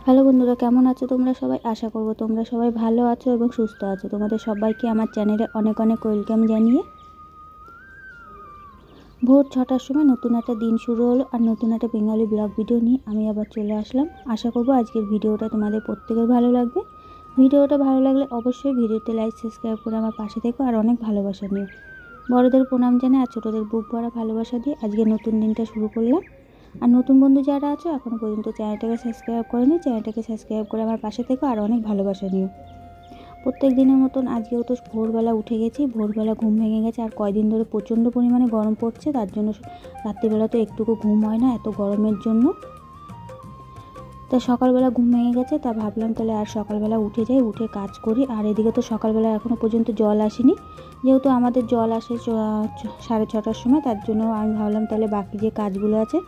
Hello বন্ধুরা, কেমন আছো তোমরা সবাই? আশা করব তোমরা সবাই ভালো আছো এবং সুস্থ আছো। তোমাদের সবাইকে আমার চ্যানেলে অনেক অনেক ওয়েলকাম জানিয়ে ভোর 6টার সময় নতুন একটা দিন শুরু হলো আর নতুন একটা বেঙ্গলি ব্লগ ভিডিও নিয়ে আমি আবার চলে আসলাম। আশা করব আজকের ভিডিওটা তোমাদের প্রত্যেকের ভালো লাগবে। ভিডিওটা ভালো লাগলে অবশ্যই ভিডিওতে লাইক সাবস্ক্রাইব করে আমার পাশে থেকো আর অনেক ভালোবাসা নিও। বড়দের প্রণাম জানাই আর ছোটোদের বুক ভরা ভালোবাসা দিয়ে আজকে নতুন দিনটা শুরু করলাম। আর নতুন বন্ধু যারা আছো এখনও পর্যন্ত চ্যানেলটাকে সাবস্ক্রাইব করেনি, চ্যানেলটাকে সাবস্ক্রাইব করে আমার পাশে থেকো আর অনেক ভালোবাসা নিও। প্রত্যেক দিনের মতন আজকেও তো ভোরবেলা উঠে গেছি, ভোরবেলা ঘুম ভেঙে গেছে। আর কয়দিন ধরে প্রচণ্ড পরিমাণে গরম পড়ছে, তার জন্য রাত্রিবেলা তো একটুকু ঘুম হয় না এত গরমের জন্য। তা সকালবেলা ঘুম ভেঙে গেছে, তা ভাবলাম তাহলে আর সকালবেলা উঠে যাই, উঠে কাজ করি। আর এদিকে তো সকালবেলা এখনও পর্যন্ত জল আসেনি, যেহেতু আমাদের জল আসে 6:30টার সময়, তার জন্য আমি ভাবলাম তাহলে বাকি যে কাজগুলো আছে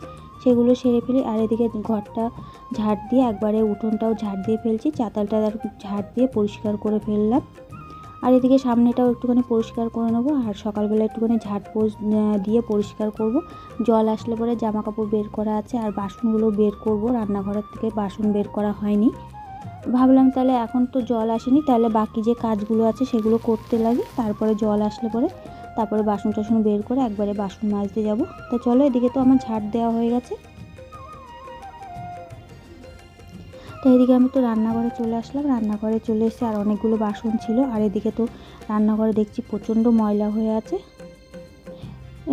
সেগুলো সেরে ফেলি। আর এদিকে ঘরটা ঝাড় দিয়ে একবারে উঠোনটাও ঝাড় দিয়ে ফেলছি, চাতালটা ঝাড় দিয়ে পরিষ্কার করে ফেললাম। আর এদিকে সামনেটাও একটুখানি পরিষ্কার করে নেবো। আর সকালবেলা একটুখানি ঝাড়পোছ দিয়ে পরিষ্কার করব। জল আসলে পরে জামা কাপড় বের করা আছে আর বাসনগুলো বের করব, রান্নাঘরের থেকে বাসন বের করা হয়নি। ভাবলাম তাহলে এখন তো জল আসেনি, তাহলে বাকি যে কাজগুলো আছে সেগুলো করতে লাগে, তারপরে জল আসলে পরে তারপরে বাসন টাসন বের করে একবারে বাসন মাজতে যাব। তো চলো, এদিকে তো আমার ঝাড় দেওয়া হয়ে গেছে। তো এদিকে আমি তো রান্নাঘরে চলে আসলাম, রান্নাঘরে চলে এসে আর অনেকগুলো বাসন ছিল। আর এদিকে তো রান্নাঘরে দেখছি প্রচণ্ড ময়লা হয়ে আছে।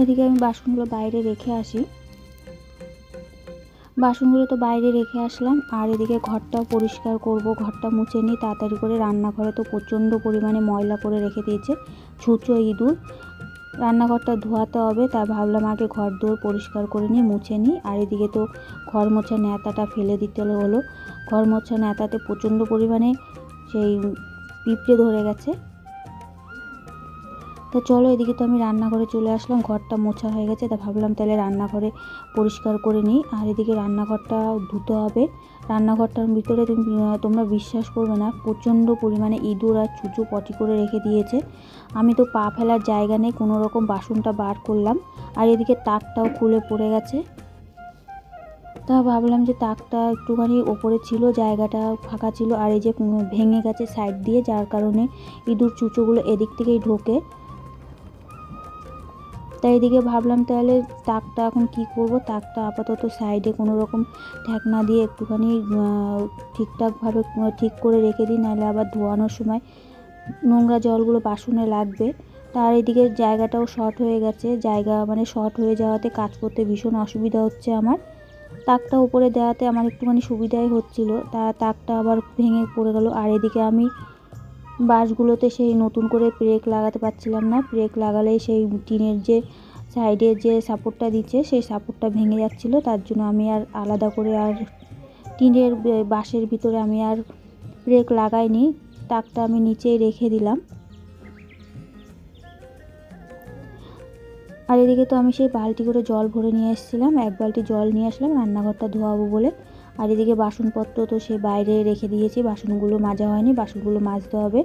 এদিকে আমি বাসনগুলো বাইরে রেখে আসি, বাসনগুলো তো বাইরে রেখে আসলাম। আর এদিকে ঘরটাও পরিষ্কার করব, ঘরটা মুছে নিই তাড়াতাড়ি করে। রান্নাঘরে তো প্রচণ্ড পরিমাণে ময়লা করে রেখে দিয়েছে ছুঁচো ইঁদুর, রান্নাঘরটা ধোয়াতে হবে। তাই ভাবলাম আগে ঘর দোর পরিষ্কার করে নিই, মুছে নিই। আর এদিকে তো ঘর মোছা ন্যাতাটা ফেলে দিতে হলো, ঘর মোছা ন্যাতাতে প্রচণ্ড পরিমাণে সেই পিঁপড়ে ধরে গেছে। তো চলো, এদিকে তো আমি রান্নাঘরে চলে আসলাম, ঘরটা মোছা হয়ে গেছে। তা ভাবলাম তাহলে রান্নাঘরে পরিষ্কার করে নিই। আর এদিকে রান্নাঘরটা ধুতে হবে। রান্নাঘরটার ভিতরে তোমরা বিশ্বাস করবে না, প্রচণ্ড পরিমাণে ইঁদুর আর ছুঁচো পটি করে রেখে দিয়েছে। আমি তো পা ফেলার জায়গা নেই, কোনো রকম বাসনটা বার করলাম। আর এদিকে তাকটাও খুলে পড়ে গেছে। তা ভাবলাম যে তাকটা একটুখানি ওপরে ছিল, জায়গাটা ফাঁকা ছিল। আর এই যে ভেঙে গেছে সাইড দিয়ে, যার কারণে ইঁদুর চুঁচোগুলো এদিক থেকেই ঢোকে। তাই এদিকে ভাবলাম তাহলে তাকটা এখন কি করব, তাকটা আপাতত সাইডে কোনো রকম ঢাকনা দিয়ে একটুখানি ঠিকঠাকভাবে ঠিক করে রেখে দিই, নাহলে আবার ধোয়ানোর সময় নোংরা জলগুলো বাসনে লাগবে। তার এদিকে জায়গাটাও শর্ট হয়ে গেছে, জায়গা মানে শর্ট হয়ে যাওয়াতে কাজ করতে ভীষণ অসুবিধা হচ্ছে আমার। তাকটা উপরে দেওয়াতে আমার একটুখানি সুবিধাই হচ্ছিল, তাকটা আবার ভেঙে পড়ে গেল। আর এদিকে আমি বাসগুলোতে সেই নতুন করে ব্রেক লাগাতে পারছিলাম না, ব্রেক লাগালেই সেই টিনের যে সাইডে যে সাপোর্টটা দিচ্ছে সেই সাপোর্টটা ভেঙে যাচ্ছিল। তার জন্য আমি আর আলাদা করে আর টিনের বাসের ভিতরে আমি আর ব্রেক লাগাইনি, তাকটা আমি নিচেই রেখে দিলাম। আর এদিকে তো আমি সেই বালতি করে জল ভরে নিয়ে এসেছিলাম, এক বালতি জল নিয়ে আসলাম রান্নাঘরটা ধোয়াবো বলে। আর এদিকে বাসনপত্র তো সে বাইরে রেখে দিয়েছি, বাসনগুলো মাজা হয়নি, বাসনগুলো মাজতে হবে।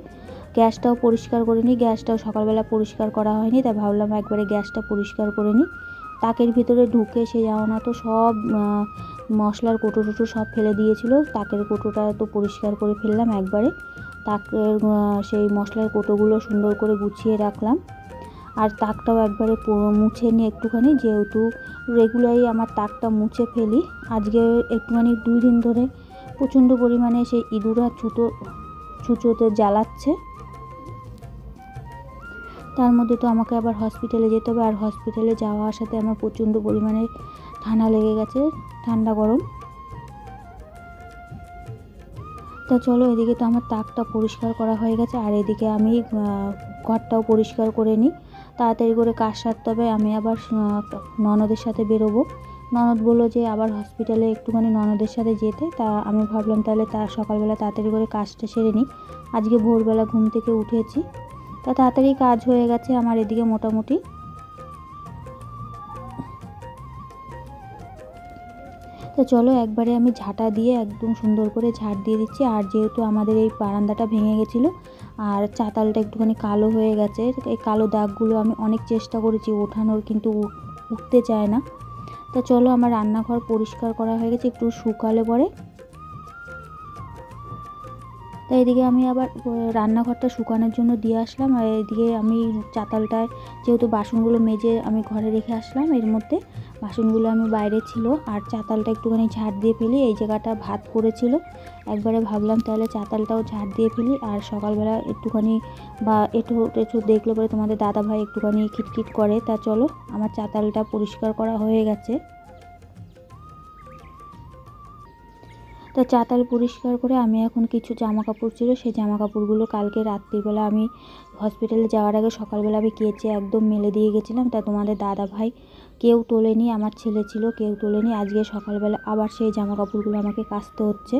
গ্যাসটাও পরিষ্কার করে নিই, গ্যাসটাও সকালবেলা পরিষ্কার করা হয়নি, তাই ভাবলাম একবারে গ্যাসটা পরিষ্কার করে নিই। তাকের ভিতরে ঢুকে সে যাও না তো সব মশলার কোটো টোটো সব ফেলে দিয়েছিল, তাকের কোটোটা তো পরিষ্কার করে ফেললাম একবারে। তাকের সেই মশলার কোটোগুলো সুন্দর করে গুছিয়ে রাখলাম। আর তাকটাও একবারে মুছে নিয়ে একটুখানি, যেহেতু রেগুলারই আমার তাকটা মুছে ফেলি, আজকে একটুখানি 2 দিন ধরে প্রচণ্ড পরিমাণে সেই ইঁদুর আর ছুঁচোতে জ্বালাচ্ছে। তার মধ্যে তো আমাকে আবার হসপিটালে যেতে হবে, আর হসপিটালে যাওয়া আসাতে আমার প্রচণ্ড পরিমাণে ঠান্ডা লেগে গেছে, ঠান্ডা গরম। তা চলো, এদিকে তো আমার তাকটা পরিষ্কার করা হয়ে গেছে। আর এদিকে আমি ঘরটাও পরিষ্কার করে নিই, তাড়াতাড়ি করে কাজ সারতে হবে। আমি আবার ননদের সাথে বেরোবো, ননদ বললো যে আবার হসপিটালে একটুখানি ননদের সাথে যেতে। তা আমি ভাবলাম তাহলে সকালবেলা তাড়াতাড়ি করে কাজটা সেরে নিই। আজকে ভোরবেলা ঘুম থেকে উঠেছি, তা তাড়াতাড়ি কাজ হয়ে গেছে আমার এদিকে মোটামুটি। তো চলো, একবারে আমি ঝাঁটা দিয়ে একদম সুন্দর করে ঝাড় দিয়ে দিচ্ছি। আর যেহেতু আমাদের এই বারান্দাটা ভেঙে গেছিলো আর চাতালটা একটুখানি কালো হয়ে গেছে, এই কালো দাগগুলো আমি অনেক চেষ্টা করেছি ওঠানোর, কিন্তু উঠতে চায় না। তা চলো আমার রান্নাঘর পরিষ্কার করা হয়ে গেছে, একটু শুকালে পরে। তাই এদিকে আমি আবার রান্নাঘরটা শুকানোর জন্য দিয়ে আসলাম। আর এদিকে আমি চাতালটায় যেহেতু বাসনগুলো মেজে আমি ঘরে রেখে আসলাম, এর মধ্যে বাসনগুলো আমি বাইরে ছিল, আর চাতালটা একটুখানি ঝাড় দিয়ে ফেলি। এই জায়গাটা ভাত পড়েছিল, একবারে ভাবলাম তাহলে চাতালটাও ঝাড় দিয়ে ফেলি। আর সকালবেলা একটুখানি বা একটু একটু দেখলে পরে তোমাদের দাদাভাই একটুখানি খিটখিট করে। তা চলো আমার চাতালটা পরিষ্কার করা হয়ে গেছে। তো চাতাল পরিষ্কার করে আমি এখন কিছু জামা কাপড় ছিল, সেই জামা কাপড়গুলো কালকে রাত্রিবেলা আমি হসপিটালে যাওয়ার আগে সকালবেলা আমি কেচে একদম মেলে দিয়ে গেছিলাম। তা তোমাদের দাদা ভাই কেউ তোলেনি, আমার ছেলে ছিল কেউ তোলেনি। আজকে সকালবেলা আবার সেই জামা কাপড়গুলো আমাকে কাচতে হচ্ছে।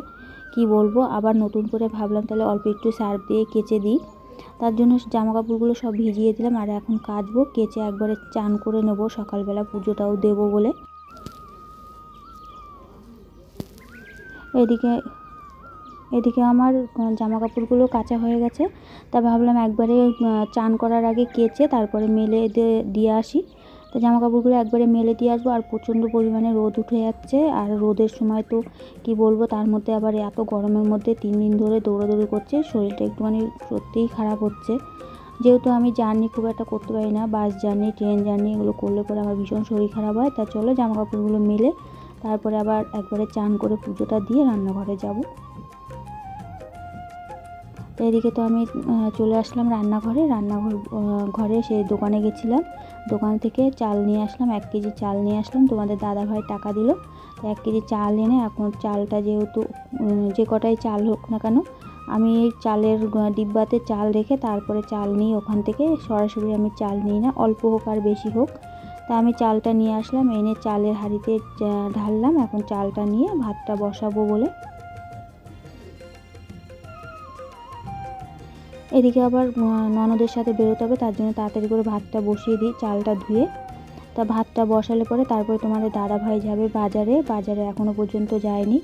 কি বলবো, আবার নতুন করে ভাবলাম তাহলে অল্প একটু সার্ফ দিয়ে কেচে দিই। তার জন্য জামা কাপড়গুলো সব ভিজিয়ে দিলাম, আর এখন কাচবো। কেচে একবারে চান করে নেব, সকালবেলা পুজোটাও দেবো বলে। এদিকে আমার জামা কাপড়গুলো কাচা হয়ে গেছে। তা ভাবলাম একবারে চান করার আগে কেচে তারপরে মেলে দিয়ে আসি। তো জামা কাপড়গুলো একবারে মেলে দিয়ে আসবো। আর প্রচণ্ড পরিমাণে রোদ উঠে যাচ্ছে, আর রোদের সময় তো কি বলবো, তার মধ্যে আবার এত গরমের মধ্যে 3 দিন ধরে দৌড়াদৌড়ি করছে, শরীরটা একটুখানি সত্যিই খারাপ হচ্ছে। যেহেতু আমি জার্নি খুব একটা করতে পারি না, বাস জার্নি, ট্রেন জার্নি এগুলো করলে পরে আমার ভীষণ শরীর খারাপ হয়। তা চলো জামা কাপড়গুলো মেলে তারপরে আবার একবারে চান করে পুজোটা দিয়ে রান্নাঘরে যাব। তো এদিকে তো আমি চলে আসলাম ঘরে সেই দোকানে গেছিলাম, দোকান থেকে চাল নিয়ে আসলাম, 1 কেজি চাল নিয়ে আসলাম। তোমাদের দাদাভাই টাকা দিল, তো 1 কেজি চাল এনে এখন চালটা যেহেতু যে কটাই চাল হোক না কেন, আমি এই চালের ডিব্বাতে চাল রেখে তারপরে চাল নিই ওখান থেকে। সরাসরি আমি চাল নিই না, অল্প হোক আর বেশি হোক। তা আমি চালটা নিয়ে আসলাম, এনে চালের হাঁড়িতে ঢাললাম। এখন চালটা নিয়ে ভাতটা বসাবো বলে। এদিকে আবার ননদের সাথে বেরোতে হবে, তার জন্য তাড়াতাড়ি করে ভাতটা বসিয়ে দিই চালটা ধুয়ে। তা ভাতটা বসালে পরে তারপরে তোমাদের দাদাভাই যাবে বাজারে এখনও পর্যন্ত যায়নি।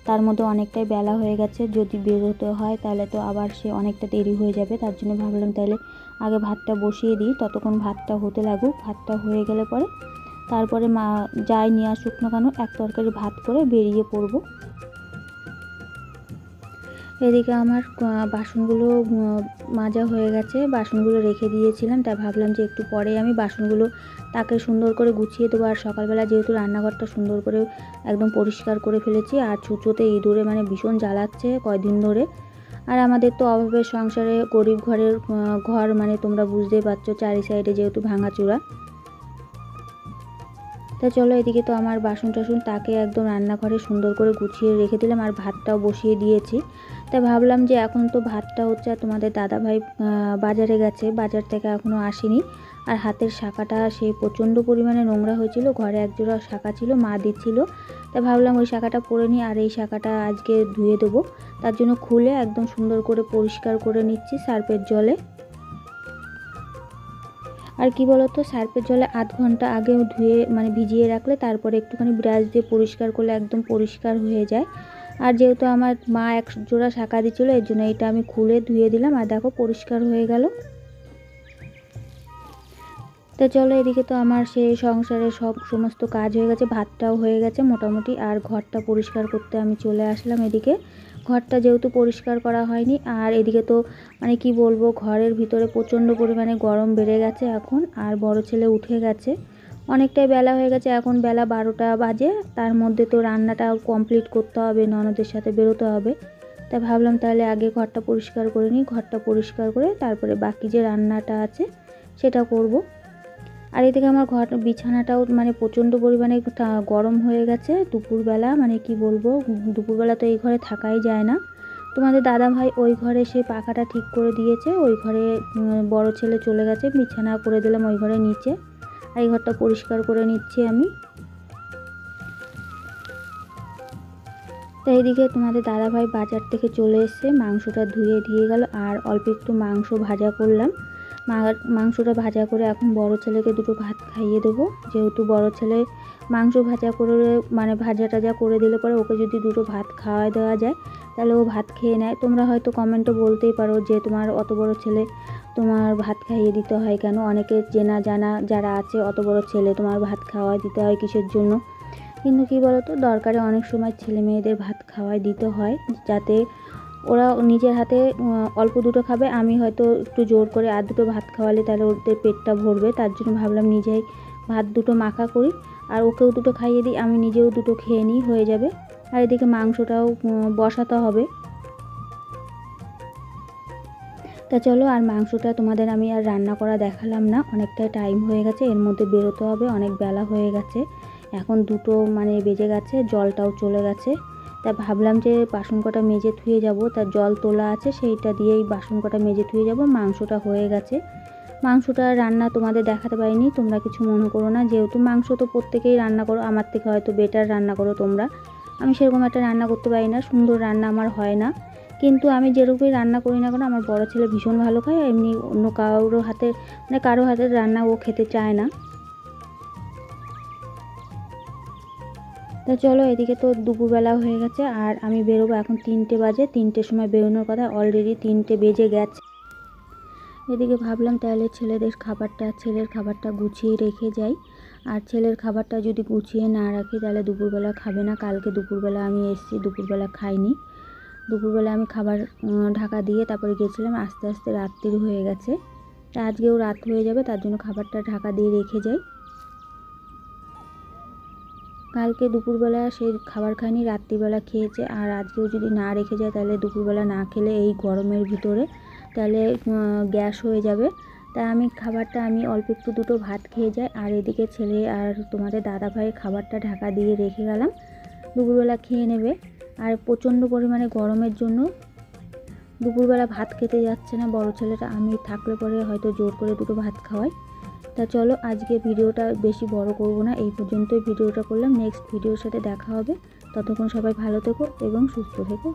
তার মধ্যে অনেকটাই বেলা হয়ে গেছে, যদি বেরোতে হয় তাহলে তো আবার সে অনেকটা দেরি হয়ে যাবে। তার জন্য ভাবলাম তাহলে আগে ভাতটা বসিয়ে দিই, ততক্ষণ ভাতটা হতে লাগুক। ভাতটা হয়ে গেলে পরে তারপরে মা যাই নিয়ে আসুক না কেন, এক তরকারি ভাত করে বেরিয়ে পড়বো। এদিকে আমার বাসনগুলো মাজা হয়ে গেছে, বাসনগুলো রেখে দিয়েছিলাম। তাই ভাবলাম যে একটু পরে আমি বাসনগুলো তাকে সুন্দর করে গুছিয়ে দেবো। আর সকালবেলা যেহেতু রান্নাঘরটা সুন্দর করে একদম পরিষ্কার করে ফেলেছি, আর ছুঁচোতে ইঁদুরে মানে ভীষণ জ্বালাচ্ছে কয়দিন ধরে। আর আমাদের তো অভাবের সংসারে, গরিব ঘরের ঘর মানে তোমরা বুঝতেই পারছো, চারি সাইডে যেহেতু ভাঙাচোরা। তা চলো এদিকে তো আমার বাসন টাসন তাকে একদম রান্নাঘরে সুন্দর করে গুছিয়ে রেখে দিলাম, আর ভাতটাও বসিয়ে দিয়েছি। তাই ভাবলাম যে এখন তো ভাতটা হচ্ছে, আর তোমাদের দাদাভাই বাজারে গেছে, বাজার থেকে এখনও আসেনি। আর হাতের শাঁখাটা সেই প্রচণ্ড পরিমাণে নোংরা হয়েছিল, ঘরে একজোড়া শাঁখা ছিল, মা দিচ্ছিল। তাই ভাবলাম ওই শাঁখাটা পরে নিই, আর এই শাঁখাটা আজকে ধুয়ে দেবো। তার জন্য খুলে একদম সুন্দর করে পরিষ্কার করে নিচ্ছি সার্ফের জলে। আর কি বলতো, সার্ফের জলে আধ ঘন্টা আগে ধুয়ে মানে ভিজিয়ে রাখলে তারপরে একটুখানি ব্রাশ দিয়ে পরিষ্কার করলে একদম পরিষ্কার হয়ে যায়। আর যেহেতু আমার মা 1 জোড়া শাঁখা দিয়েছিলো, এর জন্য এটা আমি খুলে ধুয়ে দিলাম, আর দেখো পরিষ্কার হয়ে গেল। তো চলো এদিকে তো আমার সেই সংসারের সমস্ত কাজ হয়ে গেছে, ভাতটাও হয়ে গেছে মোটামুটি। আর ঘরটা পরিষ্কার করতে আমি চলে আসলাম। এদিকে ঘরটা যেহেতু পরিষ্কার করা হয়নি, আর এদিকে তো মানে কি বলবো, ঘরের ভিতরে প্রচণ্ড পরিমাণে গরম বেড়ে গেছে এখন। আর বড় ছেলে উঠে গেছে, অনেকটাই বেলা হয়ে গেছে, এখন বেলা 12টা বাজে। তার মধ্যে তো রান্নাটাও কমপ্লিট করতে হবে, ননদের সাথে বেরোতে হবে। তাই ভাবলাম তাহলে আগে ঘরটা পরিষ্কার করে নিই, ঘরটা পরিষ্কার করে তারপরে বাকি যে রান্নাটা আছে সেটা করব। আর এদিকে আমার বিছানাটাও মানে প্রচণ্ড পরিমাণে গরম হয়ে গেছে দুপুরবেলা, মানে কি বলবো, দুপুরবেলা তো এই ঘরে থাকাই যায় না। তোমাদের দাদাভাই ওই ঘরে সে পাখাটা ঠিক করে দিয়েছে, ওই ঘরে বড় ছেলে চলে গেছে, বিছানা করে দিলাম ওই ঘরে নিচে। আর এই ঘরটা পরিষ্কার করে নিচ্ছি আমি। তো এইদিকে তোমাদের দাদাভাই বাজার থেকে চলে এসে মাংসটা ধুয়ে দিয়ে গেল, আর অল্প একটু মাংস ভাজা করলাম। মাংসটা ভাজা করে এখন বড় ছেলেকে দুটো ভাত খাইয়ে দেবো। যেহেতু বড় ছেলে মাংস ভাজা করে মানে ভাজা টাজা করে দিলে পরে ওকে যদি দুটো ভাত খাওয়া দেওয়া যায় তাহলে ও ভাত খেয়ে নেয়। তোমরা হয়তো কমেন্টে বলতেই পারো যে তোমার অত বড় ছেলে তোমার ভাত খাইয়ে দিতে হয় কেন, অনেকে চেনা জানা যারা আছে, অত বড় ছেলে তোমার ভাত খাওয়া দিতে হয় কিসের জন্য। কিন্তু কী বলো তো, দরকারে অনেক সময় ছেলে মেয়েদের ভাত খাওয়াই দিতে হয়, যাতে ওরা নিজের হাতে অল্প দুটো খাবে। আমি হয়তো একটু জোর করে আর দুটো ভাত খাওয়ালে তাহলে ওদের পেটটা ভরবে, তার জন্য ভাবলাম নিজেই ভাত দুটো মাখা করি আর ওকেও দুটো খাইয়ে দিই, আমি নিজেও দুটো খেয়ে নিই, হয়ে যাবে। আর এদিকে মাংসটাও বসাতে হবে। তা চলো, আর মাংসটা তোমাদের আমি আর রান্না করা দেখালাম না, অনেকটাই টাইম হয়ে গেছে, এর মধ্যে বেরোতে হবে, অনেক বেলা হয়ে গেছে, এখন 2টো বেজে গেছে, জলটাও চলে গেছে। তা ভাবলাম যে বাসন কটা মেজে ধুয়ে যাব, তার জল তোলা আছে সেইটা দিয়েই বাসন কটা মেজে ধুয়ে যাব। মাংসটা হয়ে গেছে, মাংসটা রান্না তোমাদের দেখাতে পারিনি, তোমরা কিছু মনে করো না, যেহেতু মাংস তো প্রত্যেকেই রান্না করো, আমার থেকে হয়তো বেটার রান্না করো তোমরা। আমি সেরকম একটা রান্না করতে পারি না, সুন্দর রান্না আমার হয় না, কিন্তু আমি যেরকমই রান্না করি না কেন আমার বড় ছেলে ভীষণ ভালো খায়, এমনি অন্য কারো হাতে কারো হাতের রান্না ও খেতে চায় না। তা চলো, এদিকে তো দুপুরবেলা হয়ে গেছে আর আমি বেরোবো, এখন 3টে বাজে, 3টের সময় বেরোনোর কথা, অলরেডি 3টে বেজে গেছে। এদিকে ভাবলাম তাহলে ছেলের খাবারটা গুছিয়ে রেখে যাই, আর ছেলের খাবারটা যদি গুছিয়ে না রাখি তাহলে দুপুরবেলা খাবে না। কালকে দুপুরবেলা আমি এসেছি, দুপুরবেলা খাইনি, দুপুরবেলা আমি খাবার ঢাকা দিয়ে তারপরে গেছিলাম, আস্তে আস্তে রাত্রির হয়ে গেছে, তা আজকেও রাত হয়ে যাবে, তার জন্য খাবারটা ঢাকা দিয়ে রেখে যাই। কালকে দুপুরবেলা সে খাবার খায়নি, রাত্রিবেলা খেয়েছে, আর আজকেও যদি না রেখে যায় তাহলে দুপুরবেলা না খেলে এই গরমের ভিতরে তাহলে গ্যাস হয়ে যাবে। তাই আমি খাবারটা অল্প একটু দুটো ভাত খেয়ে যাই, আর এদিকে ছেলে আর তোমাদের দাদা ভাইয়ের খাবারটা ঢাকা দিয়ে রেখে গেলাম, দুপুরবেলা খেয়ে নেবে। আর প্রচণ্ড পরিমাণে গরমের জন্য দুপুরবেলা ভাত খেতে যাচ্ছে না বড় ছেলেটা, আমি থাকলে পরে হয়তো জোর করে দুটো ভাত খাওয়াই। তা চলো, আজকে ভিডিওটা বেশি বড় করব না, এই পর্যন্তই ভিডিওটা করলাম, নেক্সট ভিডিওর সাথে দেখা হবে, ততক্ষণ সবাই ভালো থেকো এবং সুস্থ থেকো।